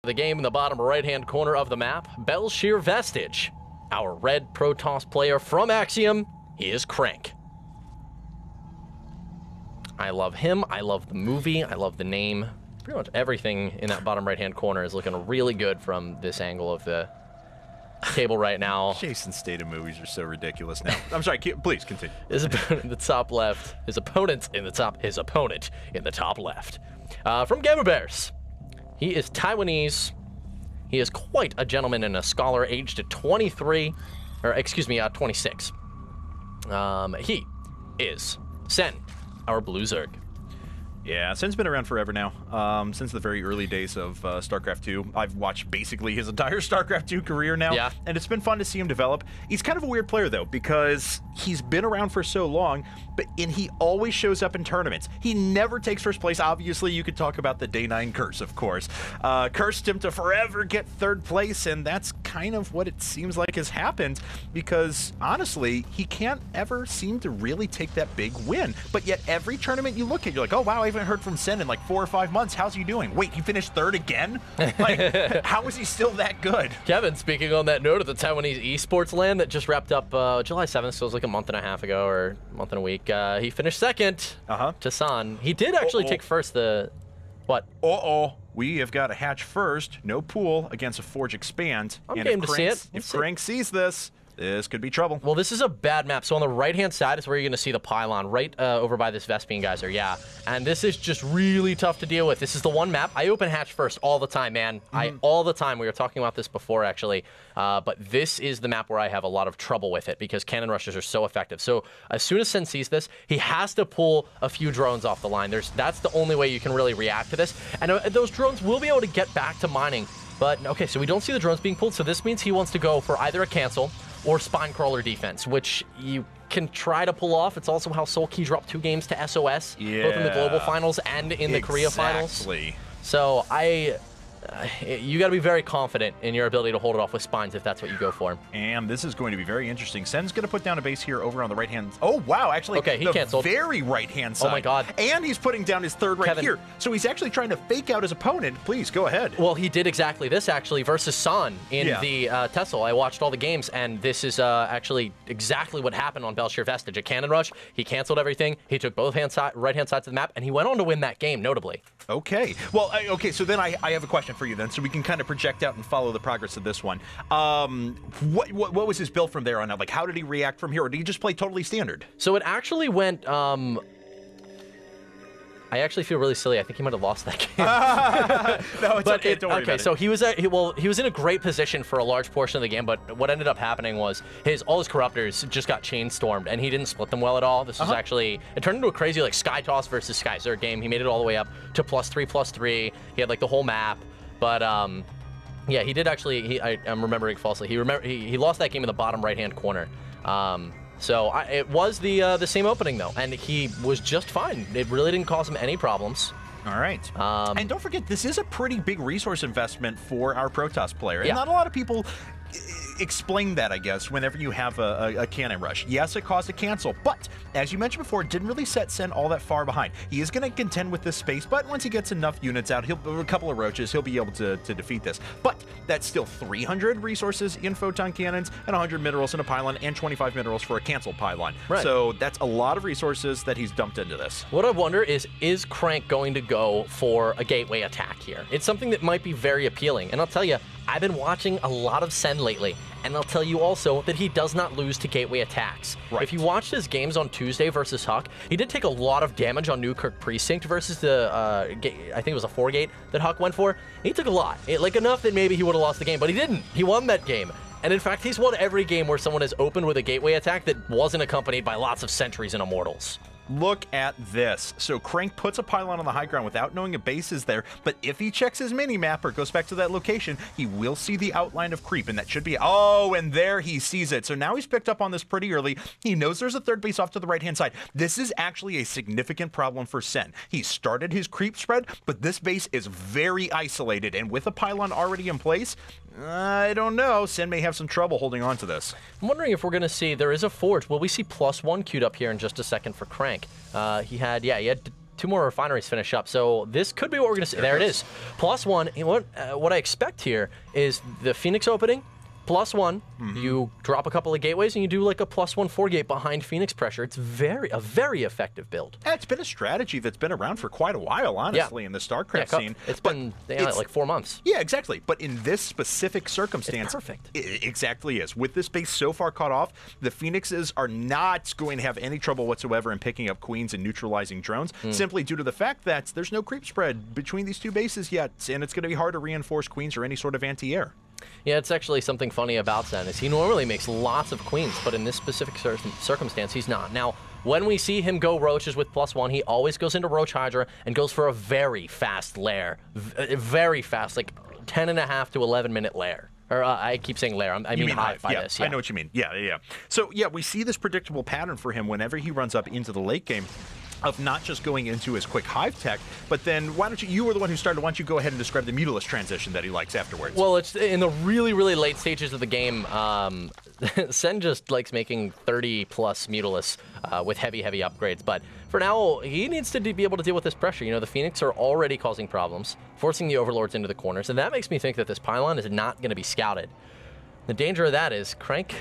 The game in the bottom right-hand corner of the map, Belshir Vestige. Our red Protoss player from Axiom, he is Crank. I love him, I love the movie, I love the name. Pretty much everything in that bottom right-hand corner is looking really good from this angle of the table right now. Jason's Statham movies are so ridiculous now. I'm sorry, please continue. His opponent in the top left, his opponent in the top left. From Gamer Bears. He is Taiwanese. He is quite a gentleman and a scholar, aged at 26. He is Sen, our Blue Zerg. Yeah, Sen's been around forever now, since the very early days of Starcraft 2. I've watched basically his entire Starcraft 2 career now, and it's been fun to see him develop. He's kind of a weird player, though, because he's been around for so long, and he always shows up in tournaments. He never takes first place. Obviously, you could talk about the Day 9 curse, of course. Cursed him to forever get third place, and that's kind of what it seems like has happened, because, honestly, he can't ever seem to really take that big win. But yet, every tournament you look at, you're like, oh, wow, I haven't heard from Sen in like 4 or 5 months. How's he doing? Wait, he finished third again? Like, how is he still that good? Kevin, speaking on that note of the Taiwanese esports land that just wrapped up July 7th, so it was like a month and a half ago or a month and a week. He finished second to San. He did actually take first the... What? We have got a hatch first, no pool against a Forge Expand. I'm game to see it. If Crank sees this, this could be trouble. Well, this is a bad map. So on the right-hand side is where you're going to see the pylon, right over by this Vespine geyser, yeah. And this is just really tough to deal with. This is the one map. I open hatch first all the time, man. All the time. We were talking about this before, actually. But this is the map where I have a lot of trouble with it because cannon rushes are so effective. So as soon as Sen sees this, he has to pull a few drones off the line. That's the only way you can really react to this. And those drones will be able to get back to mining. But, okay, so we don't see the drones being pulled. So this means he wants to go for either a cancel or spine crawler defense, which you can try to pull off. It's also how Soul Key dropped 2 games to SOS, both in the global finals and in the Korea finals. So you got to be very confident in your ability to hold it off with spines if that's what you go for. And this is going to be very interesting. Sen's going to put down a base here over on the right-hand... Oh, wow, actually, okay, he canceled. Very right-hand side. Oh, my God. And he's putting down his third right here. So he's actually trying to fake out his opponent. Please, go ahead. Well, he did exactly this, actually, versus San in the Tessel. I watched all the games, and this is actually exactly what happened on Belshir Vestige. A cannon rush, he canceled everything, he took both right-hand sides of the map, and he went on to win that game, notably. Okay. Well, okay, so then I have a question for you then, so we can kind of project out and follow the progress of this one. What was his build from there on out? Like, how did he react from here, or did he just play totally standard? So it actually went... I actually feel really silly. I think he might have lost that game. No, it's okay. Don't worry about it. So he was in a great position for a large portion of the game, but what ended up happening was all his corruptors just got chain stormed, and he didn't split them well at all. This was actually, it turned into a crazy like Sky Toss versus Sky Zerg game. He made it all the way up to +3/+3. He had like the whole map, but yeah, he did actually. I'm remembering falsely. He lost that game in the bottom right-hand corner. So it was the same opening, though, and he was just fine. It really didn't cause him any problems. All right. And don't forget, this is a pretty big resource investment for our Protoss player. And Yeah. not a lot of people explain that, I guess, whenever you have a cannon rush. Yes, it caused a cancel, but as you mentioned before, it didn't really set Sen all that far behind. He is going to contend with this space, but once he gets enough units out, a couple of roaches, he'll be able to defeat this. But that's still 300 resources in photon cannons and 100 minerals in a pylon and 25 minerals for a cancel pylon. Right. So that's a lot of resources that he's dumped into this. What I wonder is Crank going to go for a gateway attack here? It's something that might be very appealing, and I'll tell you, I've been watching a lot of Sen lately, and I'll tell you also that he does not lose to gateway attacks. Right. If you watched his games on Tuesday versus Huck, he did take a lot of damage on Newkirk Precinct versus the, I think it was a 4-gate that Huck went for. He took a lot, like enough that maybe he would have lost the game, but he didn't. He won that game. And in fact, he's won every game where someone has opened with a gateway attack that wasn't accompanied by lots of sentries and immortals. Look at this. So Crank puts a pylon on the high ground without knowing a base is there, but if he checks his mini-map or goes back to that location, he will see the outline of creep, and that should be... Oh, and there he sees it. So now he's picked up on this pretty early. He knows there's a third base off to the right-hand side. This is actually a significant problem for Sen. He started his creep spread, but this base is very isolated, and with a pylon already in place, I don't know. Sen may have some trouble holding on to this. I'm wondering if we're going to see... There is a Forge. Will we see +1 queued up here in just a second for Crank? He had 2 more refineries finish up. So this could be what we're going to see. There it is. +1. You know what I expect here is the Phoenix opening, +1. You drop a couple of gateways and you do like a +1 4 gate behind Phoenix pressure. It's a very effective build. Yeah, it's been a strategy that's been around for quite a while, honestly, in the Starcraft scene. It's been like 4 months. Yeah, exactly. But in this specific circumstance, it's perfect. It exactly is. With this base so far cut off, the Phoenixes are not going to have any trouble whatsoever in picking up queens and neutralizing drones, simply due to the fact that there's no creep spread between these 2 bases yet, and it's going to be hard to reinforce queens or any sort of anti-air. Yeah, it's actually something funny about Sen is he normally makes lots of queens, but in this specific circumstance, he's not. Now, when we see him go roaches with +1, he always goes into Roach Hydra and goes for a very fast lair. Very fast, like 10.5 to 11-minute lair. Or I keep saying lair. I mean hive by this. Yeah. I know what you mean. Yeah. So, yeah, we see this predictable pattern for him whenever he runs up into the late game, of not just going into his quick hive tech, but then why don't you were the one who started, why don't you go ahead and describe the Mutalisk transition that he likes afterwards? Well, it's in the really late stages of the game, Sen just likes making 30+ Mutalisks with heavy upgrades, but for now, he needs to be able to deal with this pressure. You know, the Phoenix are already causing problems, forcing the Overlords into the corners, and that makes me think that this pylon is not going to be scouted. The danger of that is Crank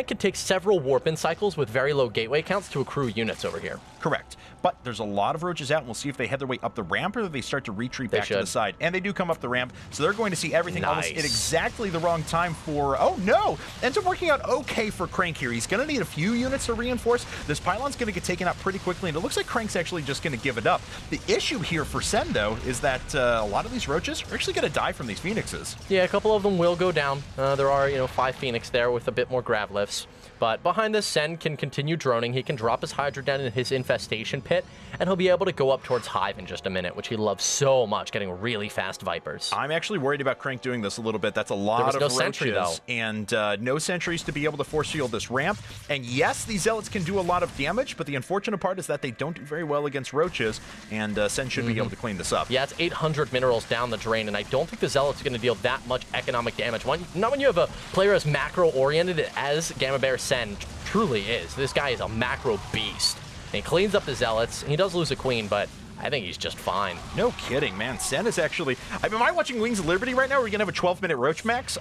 could take several warp-in cycles with very low gateway counts to accrue units over here. Correct. But there's a lot of roaches out, and we'll see if they head their way up the ramp or they start to retreat back to the side. And they do come up the ramp, so they're going to see everything almost at exactly the wrong time for... Oh, no! Ends up working out okay for Crank here. He's going to need a few units to reinforce. This pylon's going to get taken out pretty quickly, and it looks like Crank's actually just going to give it up. The issue here for Sen, though, is that a lot of these roaches are actually going to die from these Phoenixes. Yeah, a couple of them will go down. There are, 5 Phoenix there with a bit more grav lifts. But behind this, Sen can continue droning. He can drop his Hydra down in his infestation pit, and he'll be able to go up towards Hive in just a minute, which he loves so much, getting really fast Vipers. I'm actually worried about Crank doing this a little bit. That's a lot of roaches. Sentry, though. And no sentries to be able to force shield this ramp. And yes, these Zealots can do a lot of damage, but the unfortunate part is that they don't do very well against roaches, and Sen should be able to clean this up. Yeah, it's 800 minerals down the drain, and I don't think the Zealots are going to deal that much economic damage. Not when you have a player as macro-oriented as Gamma Bear Sen truly is. This guy is a macro beast. And he cleans up the Zealots. He does lose a queen, but I think he's just fine. No kidding, man. Sen is actually... am I watching Wings of Liberty right now? Are we going to have a 12-minute Roach Max?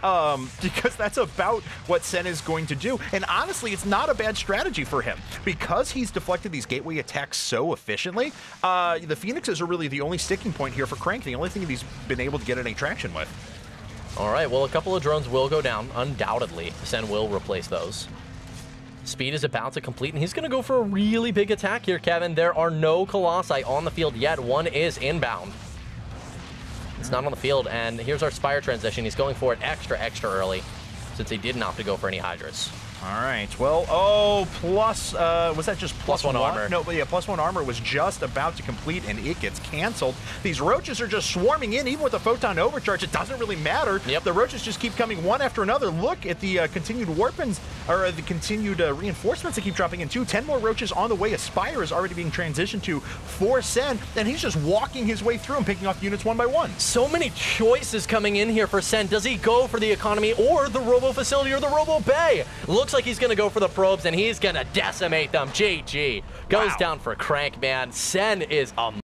Because that's about what Sen is going to do. And honestly, it's not a bad strategy for him. Because he's deflected these gateway attacks so efficiently, the Phoenixes are really the only sticking point here for Crank, the only thing that he's been able to get any traction with. All right, well, a couple of drones will go down. Undoubtedly, Sen will replace those. Speed is about to complete, and he's going to go for a really big attack here, Kevin. There are no Colossi on the field yet. One is inbound. It's not on the field, and here's our Spire transition. He's going for it extra early, since he didn't opt to go for any Hydras. All right, well, plus, was that just plus one armor? No, but yeah, +1 armor was just about to complete, and it gets canceled. These roaches are just swarming in, even with the photon overcharge. It doesn't really matter. Yep. The roaches just keep coming one after another. Look at the continued warpins, or the continued reinforcements that keep dropping in, too. 10 more roaches on the way. Aspire is already being transitioned to for Sen, and he's just walking his way through and picking off units one by one. So many choices coming in here for Sen. Does he go for the economy or the robo facility or the robo bay? Looks like he's going to go for the probes, and he's going to decimate them. GG. Goes down for Crank, man. Sen is a